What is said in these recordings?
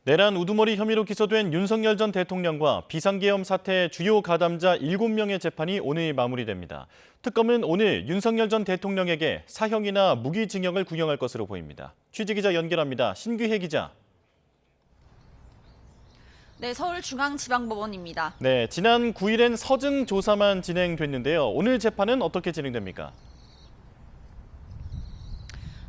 내란 우두머리 혐의로 기소된 윤석열 전 대통령과 비상계엄 사태 주요 가담자 7명의 재판이 오늘 마무리됩니다. 특검은 오늘 윤석열 전 대통령에게 사형이나 무기징역을 구형할 것으로 보입니다. 취재기자 연결합니다. 신규혜 기자. 네, 서울중앙지방법원입니다. 네, 지난 9일엔 서증 조사만 진행됐는데요. 오늘 재판은 어떻게 진행됩니까?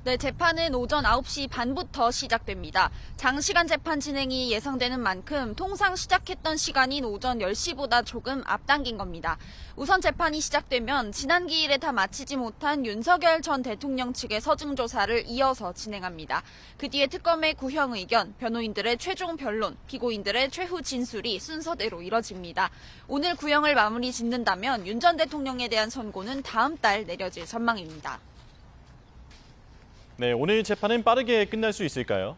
네, 재판은 오전 9시 반부터 시작됩니다. 장시간 재판 진행이 예상되는 만큼 통상 시작했던 시간인 오전 10시보다 조금 앞당긴 겁니다. 우선 재판이 시작되면 지난 기일에 다 마치지 못한 윤석열 전 대통령 측의 서증 조사를 이어서 진행합니다. 그 뒤에 특검의 구형 의견, 변호인들의 최종 변론, 피고인들의 최후 진술이 순서대로 이뤄집니다. 오늘 구형을 마무리 짓는다면 윤 전 대통령에 대한 선고는 다음 달 내려질 전망입니다. 네, 오늘 재판은 빠르게 끝날 수 있을까요?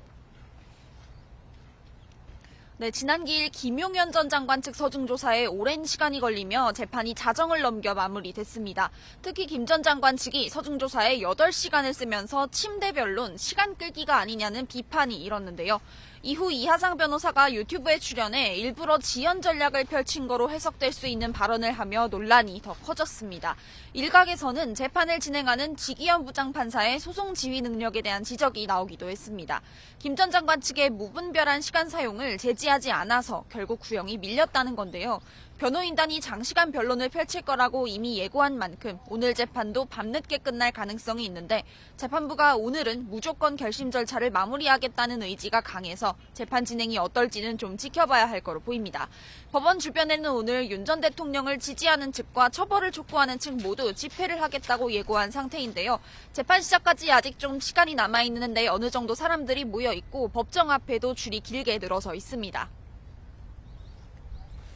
네, 지난 기일 김용현 전 장관 측 서중조사에 오랜 시간이 걸리며 재판이 자정을 넘겨 마무리됐습니다. 특히 김 전 장관 측이 서중조사에 8시간을 쓰면서 침대 변론, 시간 끌기가 아니냐는 비판이 일었는데요. 이후 이하상 변호사가 유튜브에 출연해 일부러 지연 전략을 펼친 거로 해석될 수 있는 발언을 하며 논란이 더 커졌습니다. 일각에서는 재판을 진행하는 지기현 부장판사의 소송 지휘 능력에 대한 지적이 나오기도 했습니다. 김 전 장관 측의 무분별한 시간 사용을 제지하지 않아서 결국 구형이 밀렸다는 건데요. 변호인단이 장시간 변론을 펼칠 거라고 이미 예고한 만큼 오늘 재판도 밤늦게 끝날 가능성이 있는데 재판부가 오늘은 무조건 결심 절차를 마무리하겠다는 의지가 강해서 재판 진행이 어떨지는 좀 지켜봐야 할 거로 보입니다. 법원 주변에는 오늘 윤 전 대통령을 지지하는 측과 처벌을 촉구하는 측 모두 집회를 하겠다고 예고한 상태인데요. 재판 시작까지 아직 좀 시간이 남아있는데 어느 정도 사람들이 모여 있고 법정 앞에도 줄이 길게 늘어서 있습니다.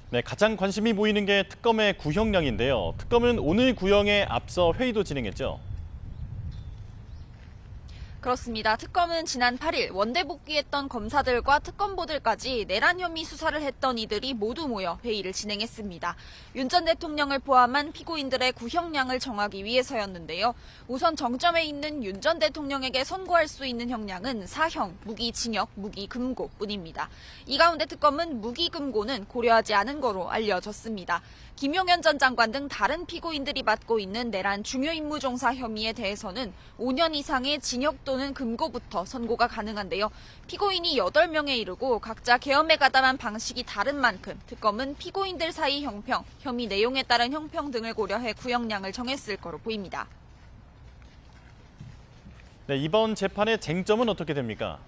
네, 가장 관심이 모이는 게 특검의 구형량인데요. 특검은 오늘 구형에 앞서 회의도 진행했죠. 그렇습니다. 특검은 지난 8일 원대 복귀했던 검사들과 특검보들까지 내란 혐의 수사를 했던 이들이 모두 모여 회의를 진행했습니다. 윤 전 대통령을 포함한 피고인들의 구형량을 정하기 위해서였는데요. 우선 정점에 있는 윤 전 대통령에게 선고할 수 있는 형량은 사형, 무기징역, 무기금고뿐입니다. 이 가운데 특검은 무기금고는 고려하지 않은 거로 알려졌습니다. 김용현 전 장관 등 다른 피고인들이 맡고 있는 내란 중요임무종사 혐의에 대해서는 5년 이상의 징역 또는 금고부터 선고가 가능한데요. 피고인이 8명에 이르고 각자 계엄에 가담한 방식이 다른 만큼 특검은 피고인들 사이 형평, 혐의 내용에 따른 형평 등을 고려해 구형량을 정했을 거로 보입니다. 네, 이번 재판의 쟁점은 어떻게 됩니까?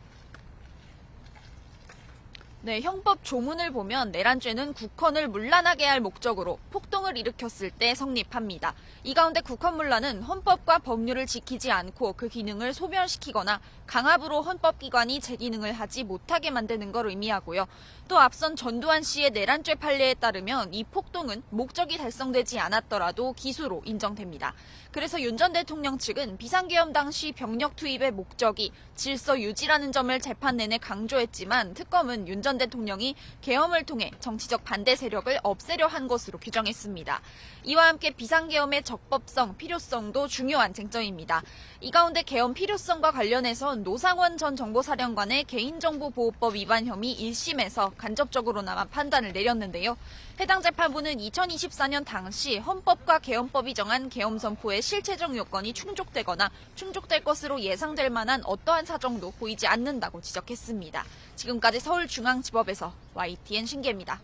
네, 형법 조문을 보면 내란죄는 국헌을 문란하게 할 목적으로 폭동을 일으켰을 때 성립합니다. 이 가운데 국헌문란은 헌법과 법률을 지키지 않고 그 기능을 소멸시키거나 강압으로 헌법기관이 제 기능을 하지 못하게 만드는 걸 의미하고요. 또 앞선 전두환 씨의 내란죄 판례에 따르면 이 폭동은 목적이 달성되지 않았더라도 기수로 인정됩니다. 그래서 윤 전 대통령 측은 비상계엄 당시 병력 투입의 목적이 질서 유지라는 점을 재판 내내 강조했지만 특검은 윤 전 대통령이 계엄을 통해 정치적 반대 세력을 없애려 한 것으로 규정했습니다. 이와 함께 비상계엄의 적법성, 필요성도 중요한 쟁점입니다. 이 가운데 계엄 필요성과 관련해선 노상원 전 정보사령관의 개인정보보호법 위반 혐의 1심에서 간접적으로나마 판단을 내렸는데요. 해당 재판부는 2024년 당시 헌법과 계엄법이 정한 계엄 선포의 실체적 요건이 충족되거나 충족될 것으로 예상될 만한 어떠한 사정도 보이지 않는다고 지적했습니다. 지금까지 서울중앙지법에서 YTN 신기입니다.